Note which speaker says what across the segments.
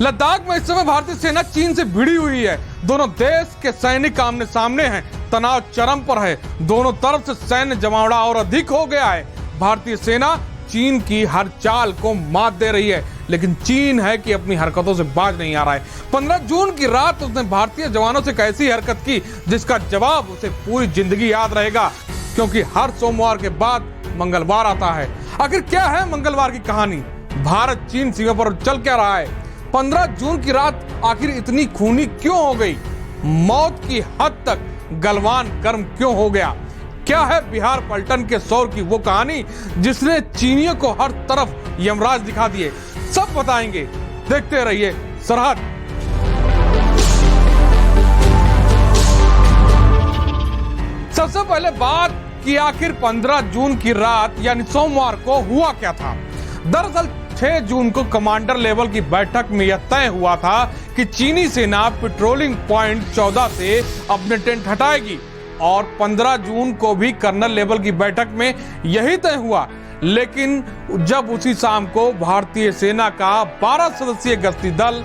Speaker 1: लद्दाख में इस समय भारतीय सेना चीन से भिड़ी हुई है। दोनों देश के सैनिक आमने सामने हैं, तनाव चरम पर है। दोनों तरफ से सैन्य जमावड़ा और अधिक हो गया है। भारतीय सेना चीन की हर चाल को मात दे रही है, लेकिन चीन है कि अपनी हरकतों से बाज नहीं आ रहा है। 15 जून की रात उसने भारतीय जवानों से कैसी हरकत की जिसका जवाब उसे पूरी जिंदगी याद रहेगा, क्योंकि हर सोमवार के बाद मंगलवार आता है। आखिर क्या है मंगलवार की कहानी? भारत चीन सीमा पर चल क्या रहा है? 15 जून की रात आखिर इतनी खूनी क्यों हो गई? मौत की हद तक गलवान कर्म क्यों हो गया? क्या है बिहार पलटन के शौर की वो कहानी जिसने चीनियों को हर तरफ यमराज दिखा दिए? सब बताएंगे, देखते रहिए सरहद। सबसे पहले बात कि आखिर 15 जून की रात यानी सोमवार को हुआ क्या था। दरअसल 6 जून को कमांडर लेवल की बैठक में यह तय हुआ था कि चीनी सेना पेट्रोलिंग पॉइंट 14 से अपने टेंट हटाएगी, और 15 जून को भी कर्नल लेवल की बैठक में यही तय हुआ। लेकिन जब उसी शाम को भारतीय सेना का 12 सदस्यीय गश्ती दल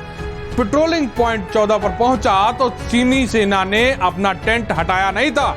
Speaker 1: पेट्रोलिंग पॉइंट 14 पर पहुंचा तो चीनी सेना ने अपना टेंट हटाया नहीं था।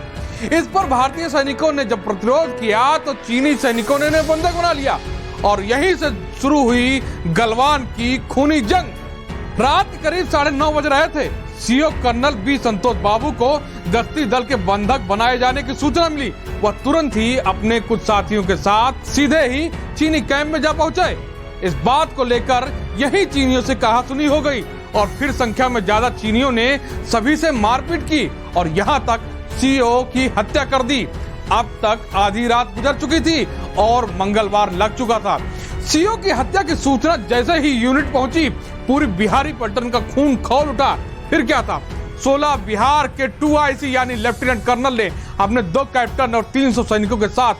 Speaker 1: इस पर भारतीय सैनिकों ने जब प्रतिरोध किया तो चीनी सैनिकों ने इन्हें बंधक बना लिया, और यहीं से शुरू हुई गलवान की खूनी जंग। रात करीब 9:30 बज रहे थे। सीओ कर्नल बी संतोष बाबू को गश्ती दल के बंधक बनाए जाने की सूचना मिली। वह तुरंत ही अपने कुछ साथियों के साथ सीधे ही चीनी कैंप में जा पहुंचे। इस बात को लेकर यही चीनियों से कहासुनी हो गई, और फिर संख्या में ज्यादा चीनियों ने सभी से मारपीट की और यहाँ तक सीओ की हत्या कर दी। अब तक आधी रात गुजर चुकी थी और मंगलवार लग चुका था। सीओ की हत्या की सूचना जैसे ही यूनिट पहुंची, पूरी बिहारी पलटन का खून खौल उठा। फिर क्या था? 16 बिहार के 2IC यानी लेफ्टिनेंट कर्नल ने अपने 2 कैप्टन और 300 सैनिकों के साथ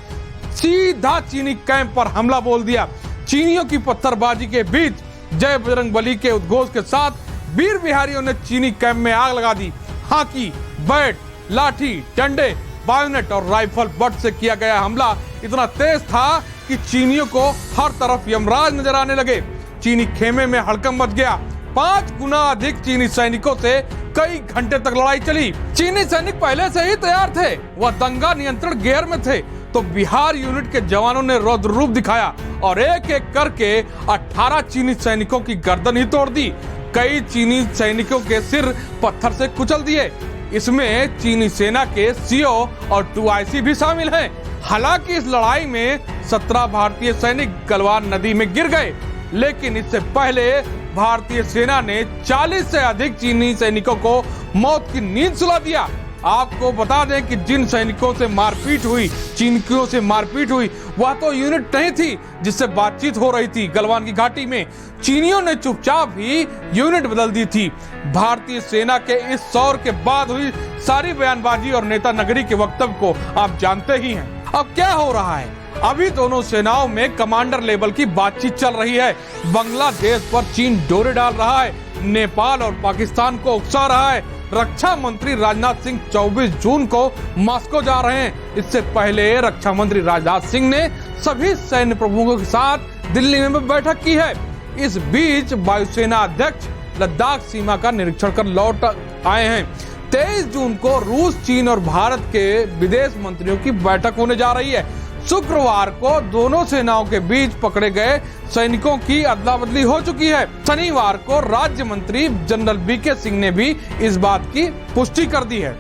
Speaker 1: सीधा चीनी कैंप पर हमला बोल दिया। चीनियों की पत्थरबाजी के बीच जय बजरंगबली के उद्घोष के साथ वीर बिहारियों ने चीनी कैंप में आग लगा दी। हाकी, बैट, लाठी, डंडे, बायोनेट और राइफल बट से किया गया हमला इतना तेज था कि चीनियों को हर तरफ यमराज नजर आने लगे। चीनी खेमे में हड़कंप मच गया। 5 गुना अधिक चीनी सैनिकों से कई घंटे तक लड़ाई चली। चीनी सैनिक पहले से ही तैयार थे, वह दंगा नियंत्रण गियर में थे। तो बिहार यूनिट के जवानों ने रौद्र रूप दिखाया और एक एक करके 18 चीनी सैनिकों की गर्दन ही तोड़ दी। कई चीनी सैनिकों के सिर पत्थर से कुचल दिए। इसमें चीनी सेना के सीओ और 2IC भी शामिल हैं। हालांकि इस लड़ाई में 17 भारतीय सैनिक गलवान नदी में गिर गए, लेकिन इससे पहले भारतीय सेना ने 40 से अधिक चीनी सैनिकों को मौत की नींद सुला दिया। आपको बता दें कि जिन सैनिकों से मारपीट हुई, चीनियों से मारपीट हुई, वह तो यूनिट नहीं थी जिससे बातचीत हो रही थी गलवान की घाटी में। चीनियों ने चुपचाप ही यूनिट बदल दी थी। भारतीय सेना के इस शौर्य के बाद हुई सारी बयानबाजी और नेता नगरी के वक्तव्य को आप जानते ही हैं। अब क्या हो रहा है? अभी दोनों सेनाओं में कमांडर लेवल की बातचीत चल रही है। बांग्लादेश पर चीन डोरे डाल रहा है, नेपाल और पाकिस्तान को उकसा रहा है। रक्षा मंत्री राजनाथ सिंह 24 जून को मॉस्को जा रहे हैं। इससे पहले रक्षा मंत्री राजनाथ सिंह ने सभी सैन्य प्रमुखों के साथ दिल्ली में बैठक की है। इस बीच वायुसेना अध्यक्ष लद्दाख सीमा का निरीक्षण कर लौट आए हैं। 23 जून को रूस, चीन और भारत के विदेश मंत्रियों की बैठक होने जा रही है। शुक्रवार को दोनों सेनाओं के बीच पकड़े गए सैनिकों की अदला बदली हो चुकी है। शनिवार को राज्य मंत्री जनरल BK सिंह ने भी इस बात की पुष्टि कर दी है।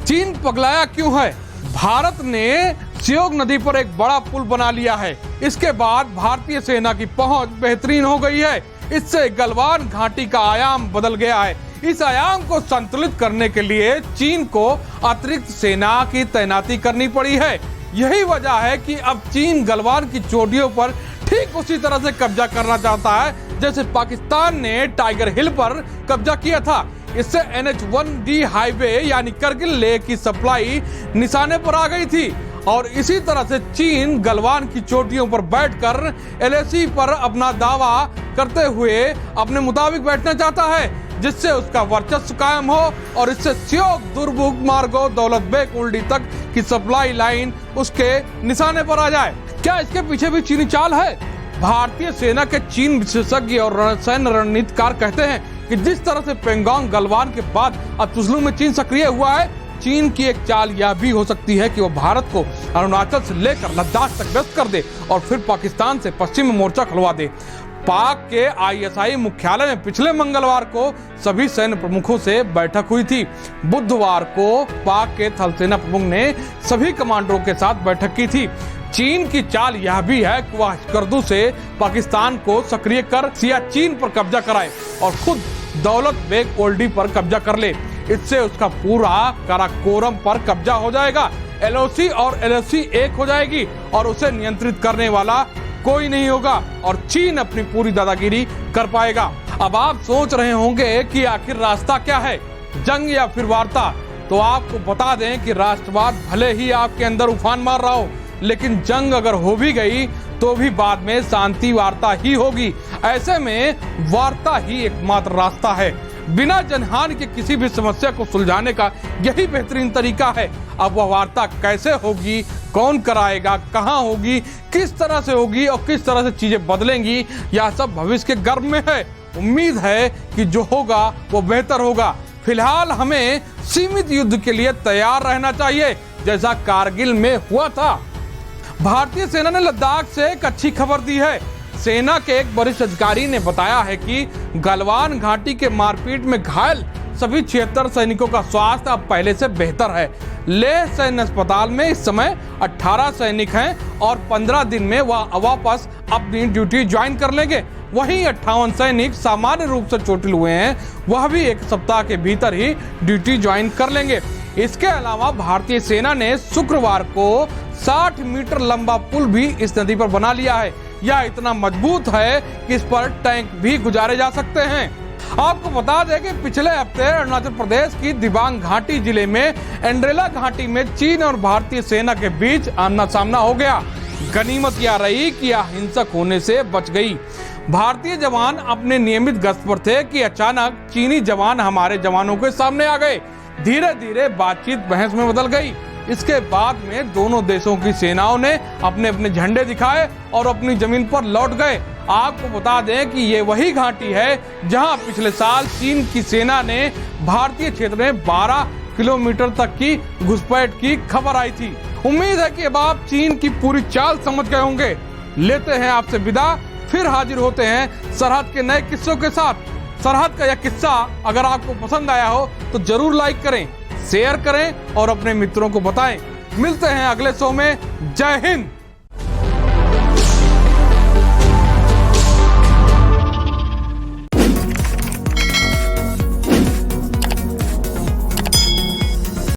Speaker 1: चीन पगलाया क्यों है? भारत ने सियोग नदी पर एक बड़ा पुल बना लिया है। इसके बाद भारतीय सेना की पहुंच बेहतरीन हो गई है। इससे गलवान घाटी का आयाम बदल गया है। इस आयाम को संतुलित करने के लिए चीन को अतिरिक्त सेना की तैनाती करनी पड़ी है। यही वजह है कि अब चीन गलवान की चोटियों पर ठीक उसी तरह से कब्जा करना चाहता है जैसे पाकिस्तान ने टाइगर हिल पर कब्जा किया था। इससे NH-1D हाईवे यानी करगिल लेह की सप्लाई निशाने पर आ गई थी, और इसी तरह से चीन गलवान की चोटियों पर बैठकर LAC पर अपना दावा करते हुए अपने मुताबिक बैठना चाहता है, जिससे उसका वर्चस्व कायम हो और इससे सियोग, दुर्बुक, मार्गो, दौलत बेग, उल्डी तक की सप्लाई लाइन उसके निशाने पर आ जाए। क्या इसके पीछे भी चीनी चाल है? भारतीय सेना के चीन विशेषज्ञ और सैन्य रणनीतिकार कहते हैं कि जिस तरह से पेंगोंग गलवान के बाद अब चुशुलू में चीन सक्रिय हुआ है, चीन की एक चाल यह भी हो सकती है कि वो भारत को अरुणाचल से लेकर लद्दाख तक व्यस्त कर दे और फिर पाकिस्तान से पश्चिम में मोर्चा खुलवा दे। पाक के ISI मुख्यालय में पिछले मंगलवार को सभी सैन्य प्रमुखों से बैठक हुई थी। बुधवार को पाक के थल सेना प्रमुख ने सभी कमांडरों के साथ बैठक की थी। चीन की चाल यह भी है कि वह स्कर्दू से पाकिस्तान को सक्रिय कर सियाचिन पर कब्जा कराए और खुद दौलत बेग ओल्डी पर कब्जा कर ले। इससे उसका पूरा काराकोरम पर कब्जा हो जाएगा। LOC और LOC एक हो जाएगी और उसे नियंत्रित करने वाला कोई नहीं होगा और चीन अपनी पूरी दादागिरी कर पाएगा। अब आप सोच रहे होंगे कि आखिर रास्ता क्या है, जंग या फिर वार्ता? तो आपको बता दें कि राष्ट्रवाद भले ही आपके अंदर उफान मार रहा हो, लेकिन जंग अगर हो भी गई तो भी बाद में शांति वार्ता ही होगी। ऐसे में वार्ता ही एकमात्र रास्ता है। बिना जनहानि के किसी भी समस्या को सुलझाने का यही बेहतरीन तरीका है। अब वह वार्ता कैसे होगी, कौन कराएगा, कहां होगी, किस तरह से होगी और किस तरह से चीजें बदलेंगी, यह सब भविष्य के गर्भ में है। उम्मीद है कि जो होगा वो बेहतर होगा। फिलहाल हमें सीमित युद्ध के लिए तैयार रहना चाहिए, जैसा कारगिल में हुआ था। भारतीय सेना ने लद्दाख से एक अच्छी खबर दी है। सेना के एक वरिष्ठ अधिकारी ने बताया है कि गलवान घाटी के मारपीट में घायल सभी 76 सैनिकों का स्वास्थ्य अब पहले से बेहतर है। लेह सैन्य अस्पताल में इस समय 18 सैनिक हैं और 15 दिन में वह वापस अपनी ड्यूटी ज्वाइन कर लेंगे। वहीं 58 सैनिक सामान्य रूप से चोटिल हुए हैं, वह भी एक सप्ताह के भीतर ही ड्यूटी ज्वाइन कर लेंगे। इसके अलावा भारतीय सेना ने शुक्रवार को 60 मीटर लंबा पुल भी इस नदी पर बना लिया है। यह इतना मजबूत है कि इस पर टैंक भी गुजारे जा सकते हैं। आपको बता दें कि पिछले हफ्ते अरुणाचल प्रदेश की दिबांग घाटी जिले में एंड्रेला घाटी में चीन और भारतीय सेना के बीच आमना सामना हो गया। गनीमत यह रही कि यह हिंसक होने से बच गई। भारतीय जवान अपने नियमित गश्त पर थे कि अचानक चीनी जवान हमारे जवानों के सामने आ गए। धीरे धीरे बातचीत बहस में बदल गई। इसके बाद में दोनों देशों की सेनाओं ने अपने अपने झंडे दिखाए और अपनी जमीन पर लौट गए। आपको बता दें कि ये वही घाटी है जहां पिछले साल चीन की सेना ने भारतीय क्षेत्र में 12 किलोमीटर तक की घुसपैठ की खबर आई थी। उम्मीद है कि अब आप चीन की पूरी चाल समझ गए होंगे। लेते हैं आपसे विदा, फिर हाजिर होते हैं सरहद के नए किस्सों के साथ। सरहद का यह किस्सा अगर आपको पसंद आया हो तो जरूर लाइक करें, शेयर करें और अपने मित्रों को बताएं। मिलते हैं अगले शो में। जय हिंद।